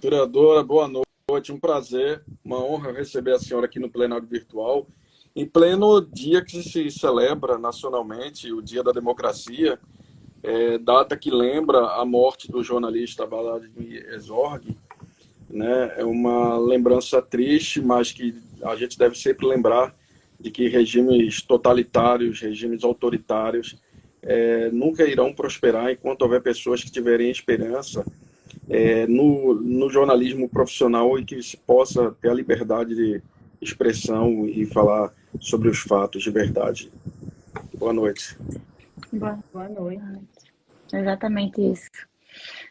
Vereadora, boa noite, um prazer, uma honra receber a senhora aqui no plenário virtual, em pleno dia que se celebra nacionalmente o Dia da Democracia, data que lembra a morte do jornalista Vladimir Herzog, né? É uma lembrança triste, mas que a gente deve sempre lembrar de que regimes totalitários, regimes autoritários, nunca irão prosperar enquanto houver pessoas que tiverem esperança no jornalismo profissional e que se possa ter a liberdade de expressão e falar sobre os fatos de verdade. Boa noite. Boa noite. Exatamente isso.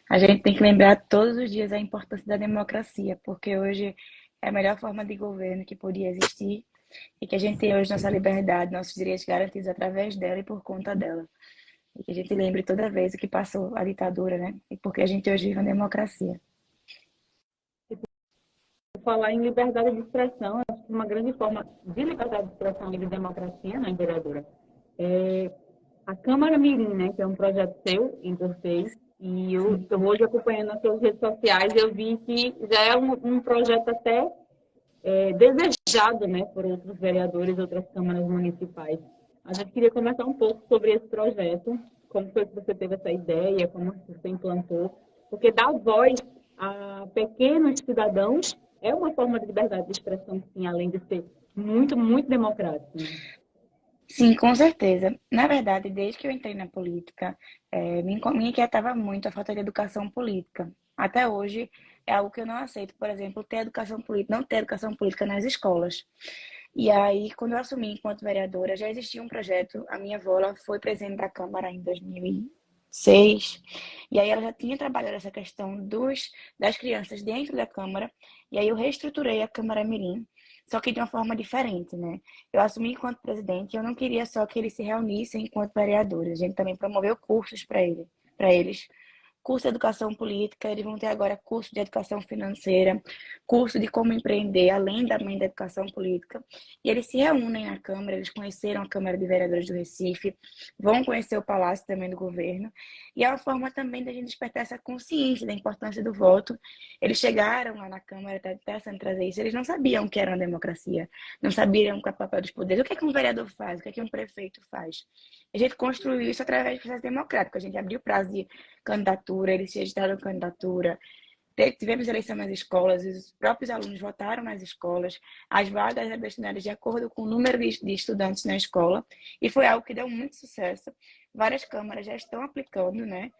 A gente tem que lembrar todos os dias a importância da democracia, porque hoje é a melhor forma de governo que podia existir e que a gente tem hoje nossa liberdade, nossos direitos garantidos através dela e por conta dela. E que a gente lembre toda vez o que passou a ditadura, né? E porque a gente hoje vive uma democracia. Falar em liberdade de expressão, acho que uma grande forma de liberdade de expressão e de democracia, né, vereadora? A Câmara Mirim, né, que é um projeto seu, em vocês, e eu estou hoje acompanhando nas suas redes sociais, eu vi que já é um projeto até desejado, né, por outros vereadores, outras câmaras municipais. A gente queria conversar um pouco sobre esse projeto, como foi que você teve essa ideia, como você implantou, porque dar voz a pequenos cidadãos é uma forma de liberdade de expressão, sim, além de ser muito, muito democrático. Né? Sim, com certeza. Na verdade, desde que eu entrei na política, me inquietava muito a falta de educação política. Até hoje, é algo que eu não aceito, por exemplo, ter educação política, não ter educação política nas escolas. E aí, quando eu assumi enquanto vereadora, já existia um projeto. A minha avó ela foi presidente da Câmara em 2006. E aí ela já tinha trabalhado essa questão das crianças dentro da Câmara. E aí eu reestruturei a Câmara Mirim, só que de uma forma diferente, né? Eu assumi enquanto presidente e eu não queria só que eles se reunissem enquanto vereadores. A gente também promoveu cursos para eles, curso de educação política, eles vão ter agora curso de educação financeira, curso de como empreender, além da educação política. E eles se reúnem na Câmara, eles conheceram a Câmara de Vereadores do Recife, vão conhecer o Palácio também do governo. E é uma forma também da gente despertar essa consciência da importância do voto. Eles chegaram lá na Câmara, está pensando em trazer isso, eles não sabiam o que era uma democracia, não sabiam qual é o papel dos poderes, o que é que um vereador faz, o que é que um prefeito faz. A gente construiu isso através do processo democrático, a gente abriu prazo de candidatura, eles registraram candidatura, tivemos eleição nas escolas, os próprios alunos votaram nas escolas, as vagas eram destinadas de acordo com o número de estudantes na escola, e foi algo que deu muito sucesso. Várias câmaras já estão aplicando, né?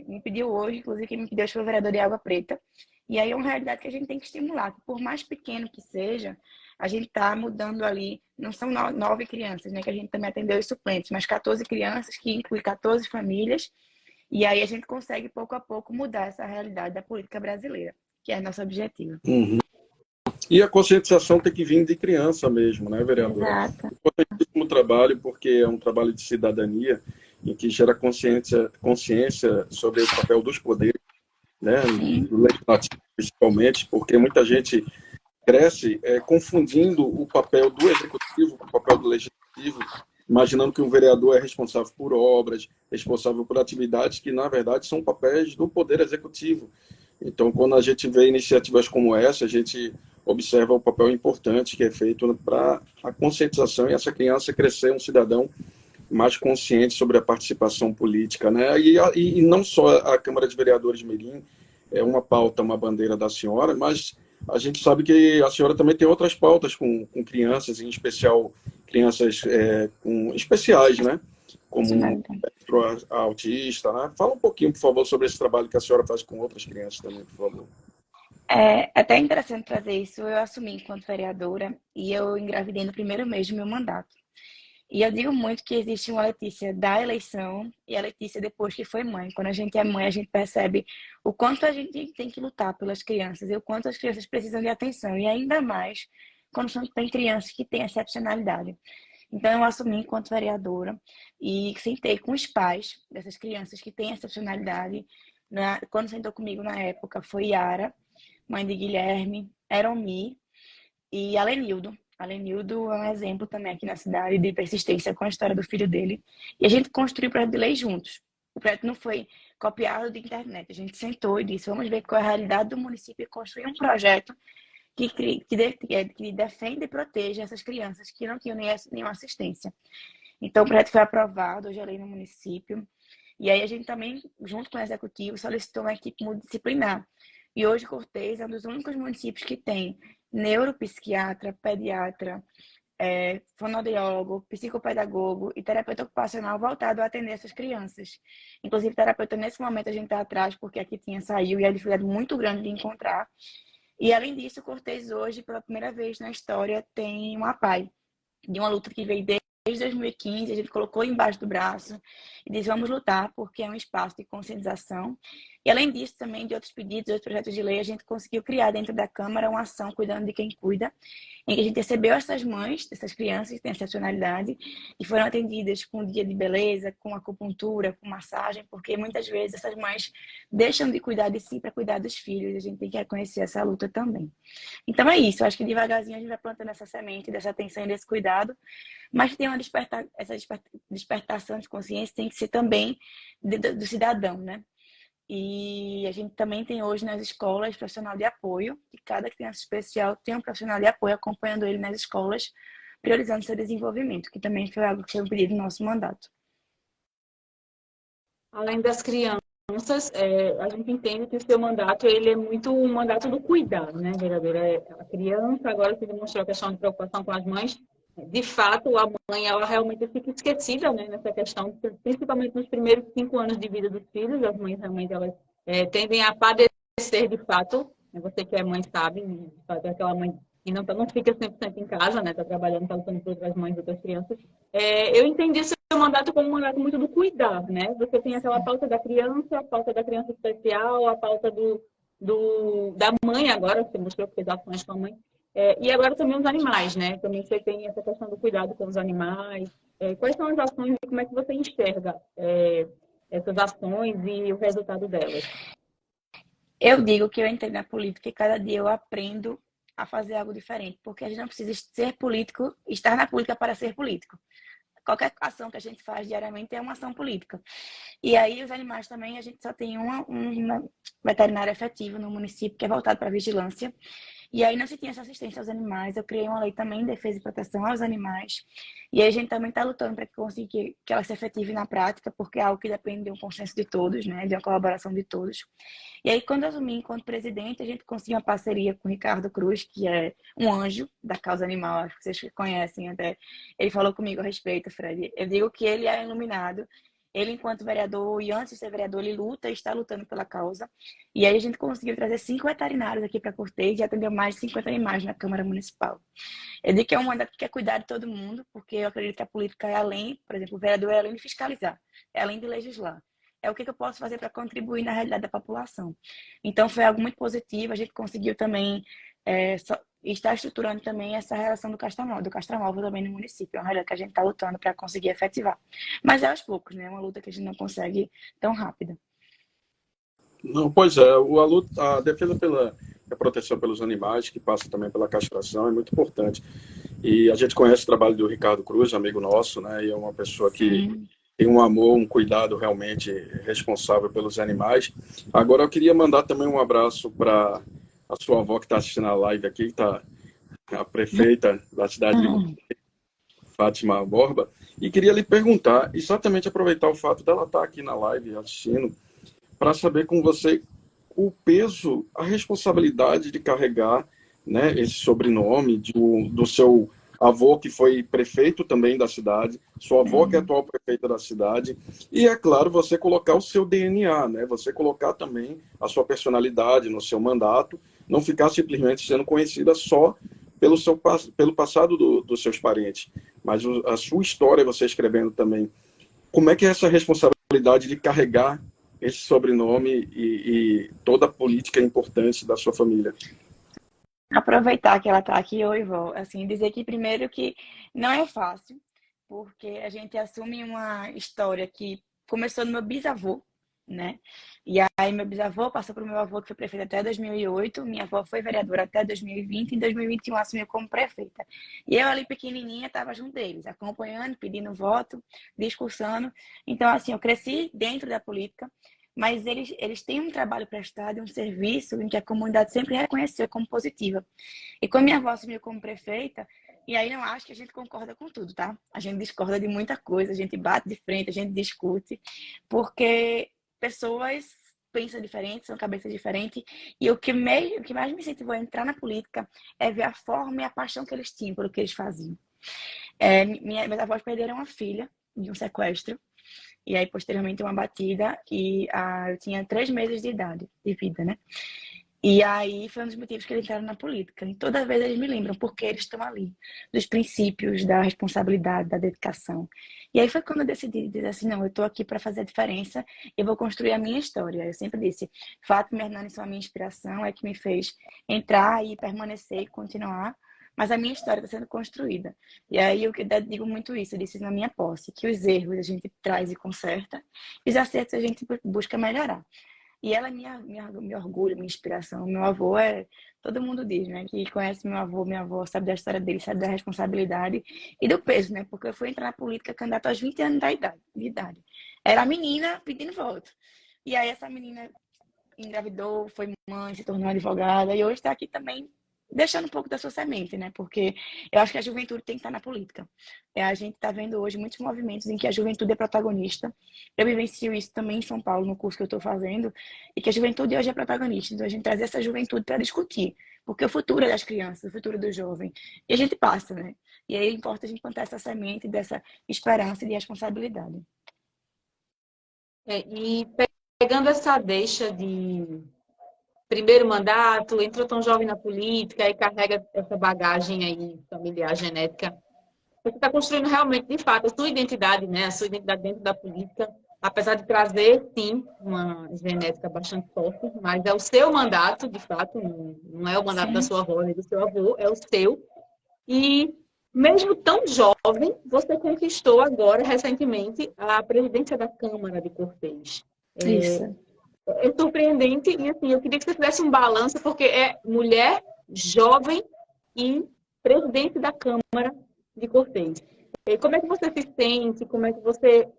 Me pediu hoje, inclusive, quem me pediu foi o vereador de Água Preta, e aí é uma realidade que a gente tem que estimular, que por mais pequeno que seja, a gente está mudando ali, não são 9 crianças, né, que a gente também atendeu os suplentes, mas 14 crianças, que inclui 14 famílias, e aí a gente consegue, pouco a pouco, mudar essa realidade da política brasileira, que é nosso objetivo. Uhum. E a conscientização tem que vir de criança mesmo, né, vereadora? Exato. Importantíssimo trabalho, porque é um trabalho de cidadania, em que gera consciência sobre o papel dos poderes, né, do legislativo principalmente, porque muita gente cresce confundindo o papel do executivo com o papel do legislativo, imaginando que um vereador é responsável por obras, responsável por atividades que, na verdade, são papéis do poder executivo. Então, quando a gente vê iniciativas como essa, a gente observa o papel importante que é feito para a conscientização e essa criança crescer um cidadão mais consciente sobre a participação política, né? E não só a Câmara de Vereadores de Mirim é uma pauta, uma bandeira da senhora, mas a gente sabe que a senhora também tem outras pautas com crianças, em especial crianças com especiais, né? Como autista, né? Fala um pouquinho, por favor, sobre esse trabalho que a senhora faz com outras crianças também, por favor. É até interessante trazer isso. Eu assumi enquanto vereadora e eu engravidei no primeiro mês do meu mandato. E eu digo muito que existe uma Letícia da eleição e a Letícia depois que foi mãe. Quando a gente é mãe, a gente percebe o quanto a gente tem que lutar pelas crianças e o quanto as crianças precisam de atenção. E ainda mais quando tem crianças que têm excepcionalidade. Então, eu assumi enquanto vereadora e sentei com os pais dessas crianças que têm excepcionalidade. Quando sentou comigo na época foi Yara, mãe de Guilherme, Eromi e Alenildo. Alenildo é um exemplo também aqui na cidade de persistência com a história do filho dele. E a gente construiu o projeto de lei juntos. O projeto não foi copiado de internet. A gente sentou e disse, vamos ver qual é a realidade do município e construir um projeto que defende e proteja essas crianças que não tinham nenhuma assistência. Então, o projeto foi aprovado, hoje é lei no município. E aí a gente também, junto com o executivo, solicitou uma equipe multidisciplinar. E hoje Cortez é um dos únicos municípios que tem neuropsiquiatra, pediatra, fonoaudiólogo, psicopedagogo e terapeuta ocupacional voltado a atender essas crianças. Inclusive, terapeuta, nesse momento, a gente está atrás, porque aqui saiu e é uma dificuldade muito grande de encontrar. E, além disso, Cortez hoje, pela primeira vez na história, tem um APAE, de uma luta que veio desde 2015, a gente colocou embaixo do braço e disse, vamos lutar, porque é um espaço de conscientização. E, além disso, também de outros pedidos, outros projetos de lei, a gente conseguiu criar dentro da Câmara uma ação cuidando de quem cuida, em que a gente recebeu essas mães, dessas crianças que têm excepcionalidade, e foram atendidas com dia de beleza, com acupuntura, com massagem, porque muitas vezes essas mães deixam de cuidar de si para cuidar dos filhos, e a gente tem que reconhecer essa luta também. Então é isso, eu acho que devagarzinho a gente vai plantando essa semente dessa atenção e desse cuidado, mas tem essa despertação de consciência tem que ser também do cidadão, né? E a gente também tem hoje nas escolas profissional de apoio, e cada criança especial tem um profissional de apoio acompanhando ele nas escolas, priorizando seu desenvolvimento, que também foi algo que foi um pedido do nosso mandato. Além das crianças, a gente entende que o seu mandato ele é muito um mandato do cuidado, né, vereadora? A criança, agora você demonstrou a questão de preocupação com as mães. De fato, a mãe, ela realmente fica esquecida, né, nessa questão, principalmente nos primeiros 5 anos de vida dos filhos. As mães realmente elas tendem a padecer de fato. Você que é mãe sabe, de fato, é aquela mãe que não fica 100% em casa, né, está trabalhando, está lutando por outras mães, outras crianças. Eu entendi seu mandato como um mandato muito do cuidar, né? Você tem aquela pauta da criança, a pauta da criança especial, a pauta da mãe agora, você mostrou que fez ações com a mãe. E agora também os animais, né? Também você tem essa questão do cuidado com os animais. Quais são as ações e como é que você enxerga essas ações e o resultado delas? Eu digo que eu entrei na política e cada dia eu aprendo a fazer algo diferente, porque a gente não precisa ser político, estar na política para ser político. Qualquer ação que a gente faz diariamente é uma ação política. E aí, os animais também, a gente só tem uma veterinária efetiva no município, que é voltado para a vigilância. E aí, não se tinha essa assistência aos animais. Eu criei uma lei também de defesa e proteção aos animais. E aí, a gente também está lutando para que ela se efetive na prática, porque é algo que depende de um consenso de todos, né? De uma colaboração de todos. E aí, quando eu assumi enquanto presidente, a gente conseguiu uma parceria com o Ricardo Cruz, que é um anjo da causa animal, acho que vocês conhecem até. Ele falou comigo a respeito, Fred. Eu digo que ele é iluminado. Ele, enquanto vereador, e antes de ser vereador, ele luta e está lutando pela causa. E aí a gente conseguiu trazer 5 veterinários aqui para Cortez e atendeu mais de 50 animais na Câmara Municipal. Eu digo que é um mandato que quer cuidar de todo mundo, porque eu acredito que a política é além, por exemplo, o vereador é além de fiscalizar, é além de legislar. É o que eu posso fazer para contribuir na realidade da população. Então, foi algo muito positivo. A gente conseguiu também estar estruturando também essa relação do castramóvel também no município. É uma realidade que a gente está lutando para conseguir efetivar. Mas é aos poucos, né? É uma luta que a gente não consegue tão rápida. Não, pois é, a defesa pela a proteção pelos animais, que passa também pela castração, é muito importante. E a gente conhece o trabalho do Ricardo Cruz, amigo nosso, né? E é uma pessoa que tem um amor, um cuidado realmente responsável pelos animais. Agora, eu queria mandar também um abraço para a sua avó que está assistindo a live aqui, que está a prefeita da cidade de Fátima Borba, e queria lhe perguntar, exatamente aproveitar o fato dela estar aqui na live assistindo, para saber com você o peso, a responsabilidade de carregar, né, esse sobrenome do seu avô, que foi prefeito também da cidade, sua avó, que é atual prefeita da cidade, e, é claro, você colocar o seu DNA, né, você colocar também a sua personalidade no seu mandato, não ficar simplesmente sendo conhecida só pelo passado dos seus parentes, mas a sua história você escrevendo também. Como é que é essa responsabilidade de carregar esse sobrenome e toda a política importante da sua família? Aproveitar que ela está aqui, oi, vó, assim, dizer que primeiro que não é fácil, porque a gente assume uma história que começou no meu bisavô, né? E aí meu bisavô passou para o meu avô, que foi prefeito até 2008, minha avó foi vereadora até 2020, e em 2021 assumiu como prefeita. E eu ali pequenininha estava junto deles, acompanhando, pedindo voto, discursando. Então, assim, eu cresci dentro da política, mas eles têm um trabalho prestado, um serviço em que a comunidade sempre reconheceu como positiva. E quando minha avó assumiu como prefeita, e aí não acho que a gente concorda com tudo, tá? A gente discorda de muita coisa, a gente bate de frente, a gente discute, porque pessoas pensam diferente, são cabeças diferentes, e o que mais me incentivou a entrar na política é ver a forma e a paixão que eles tinham pelo que eles faziam. Meus avós perderam uma filha de um sequestro, e aí posteriormente uma batida, e eu tinha 3 meses de idade, de vida, né? E aí foi um dos motivos que eles entraram na política. E toda vez eles me lembram porque eles estão ali, dos princípios, da responsabilidade, da dedicação. E aí foi quando eu decidi dizer assim, não, eu estou aqui para fazer a diferença, eu vou construir a minha história. Eu sempre disse, Fátima e Hernani são a minha inspiração, é que me fez entrar e permanecer e continuar, mas a minha história está sendo construída. E aí eu digo muito isso, eu disse na minha posse, que os erros a gente traz e conserta, e os acertos a gente busca melhorar. E ela é meu orgulho, minha inspiração. Meu avô todo mundo diz, né? Que conhece meu avô, minha avó, sabe da história dele, sabe da responsabilidade e do peso, né? Porque eu fui entrar na política candidata aos 20 anos de idade. Era a menina pedindo voto. E aí essa menina engravidou, foi mãe, se tornou advogada e hoje está aqui também deixando um pouco da sua semente, né? Porque eu acho que a juventude tem que estar na política. A gente está vendo hoje muitos movimentos em que a juventude é protagonista. Eu vivencio isso também em São Paulo, no curso que eu estou fazendo, e que a juventude hoje é protagonista. Então a gente traz essa juventude para discutir, porque o futuro é das crianças, o futuro do jovem. E a gente passa, né? E aí importa a gente plantar essa semente dessa esperança e de responsabilidade. E pegando essa deixa de primeiro mandato, entrou tão jovem na política e carrega essa bagagem aí familiar, genética. Você está construindo realmente, de fato, a sua identidade, né? A sua identidade dentro da política, apesar de trazer, sim, uma genética bastante forte, mas é o seu mandato, de fato, não é o mandato da Sim. sua avó nem do seu avô, é o seu. E mesmo tão jovem, você conquistou agora, recentemente, a presidência da Câmara de Cortês. Isso. É surpreendente e assim, eu queria que você fizesse um balanço, porque é mulher, jovem e presidente da Câmara de Cortês. Como é que você se sente? Como é que você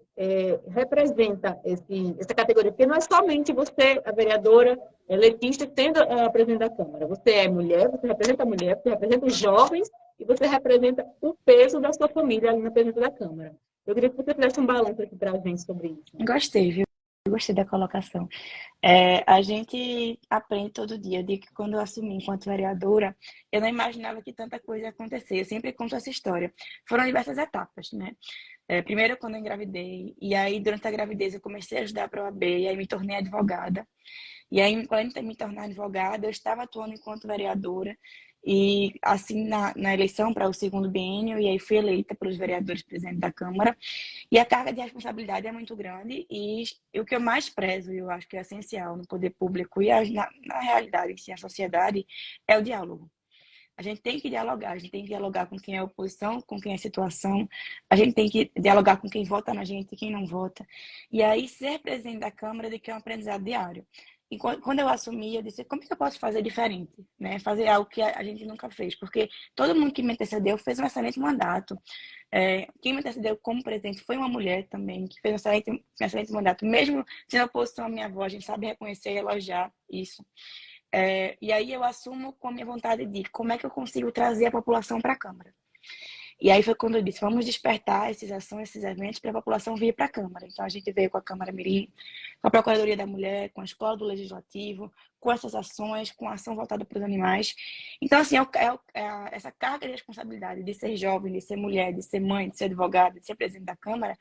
representa essa categoria? Porque não é somente você, a vereadora letista, sendo a presidente da Câmara. Você é mulher, você representa os jovens e você representa o peso da sua família ali na presidência da Câmara. Eu queria que você fizesse um balanço aqui para a gente sobre isso. Gostei, viu? Gostei da colocação. A gente aprende todo dia. De que quando eu assumi enquanto vereadora, eu não imaginava que tanta coisa ia acontecer. Eu sempre conto essa história. Foram diversas etapas, né? Primeiro, quando eu engravidei, e aí durante a gravidez eu comecei a ajudar para a OAB, e aí me tornei advogada. E aí, quando eu me tornar advogada, eu estava atuando enquanto vereadora, e assim, na eleição para o segundo biênio, e aí fui eleita pelos vereadores presidente da Câmara. E a carga de responsabilidade é muito grande e o que eu mais prezo, e eu acho que é essencial no poder público e na realidade, em si, a sociedade, é o diálogo. A gente tem que dialogar, a gente tem que dialogar com quem é oposição, com quem é situação, a gente tem que dialogar com quem vota na gente e quem não vota. E aí, ser presidente da Câmara é um aprendizado diário. E quando eu assumi, eu disse, como é que eu posso fazer diferente? Né? Fazer algo que a gente nunca fez. Porque todo mundo que me antecedeu fez um excelente mandato. Quem me antecedeu como presidente foi uma mulher também, que fez um excelente mandato. Mesmo sendo oposição à minha avó, a gente sabe reconhecer e elogiar isso. E aí eu assumo com a minha vontade de como é que eu consigo trazer a população para a Câmara. E aí foi quando eu disse, vamos despertar essas ações, esses eventos para a população vir para a Câmara. Então a gente veio com a Câmara Mirim, com a Procuradoria da Mulher, com a Escola do Legislativo, com essas ações, com a ação voltada para os animais. Então, assim, essa carga de responsabilidade de ser jovem, de ser mulher, de ser mãe, de ser advogada, de ser presidente da Câmara,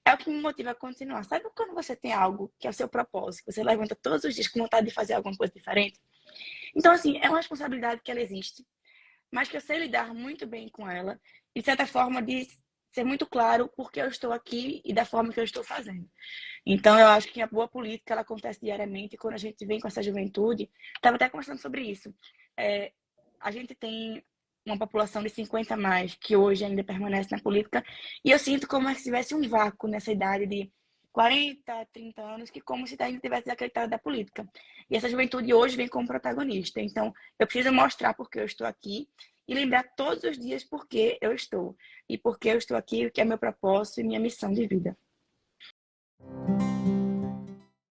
é o que me motiva a continuar. Sabe quando você tem algo que é o seu propósito, você levanta todos os dias com vontade de fazer alguma coisa diferente? Então, assim, é uma responsabilidade que ela existe, mas que eu sei lidar muito bem com ela, e de certa forma de ser muito claro por que eu estou aqui e da forma que eu estou fazendo. Então, eu acho que a boa política ela acontece diariamente, e quando a gente vem com essa juventude, estava até conversando sobre isso. A gente tem uma população de 50 a mais que hoje ainda permanece na política, e eu sinto como se tivesse um vácuo nessa idade de 40, 30 anos, que como se ainda tivesse desacreditado da política. E essa juventude hoje vem como protagonista. Então, eu preciso mostrar por que eu estou aqui e lembrar todos os dias por que eu estou. E por que eu estou aqui, o que é meu propósito e minha missão de vida.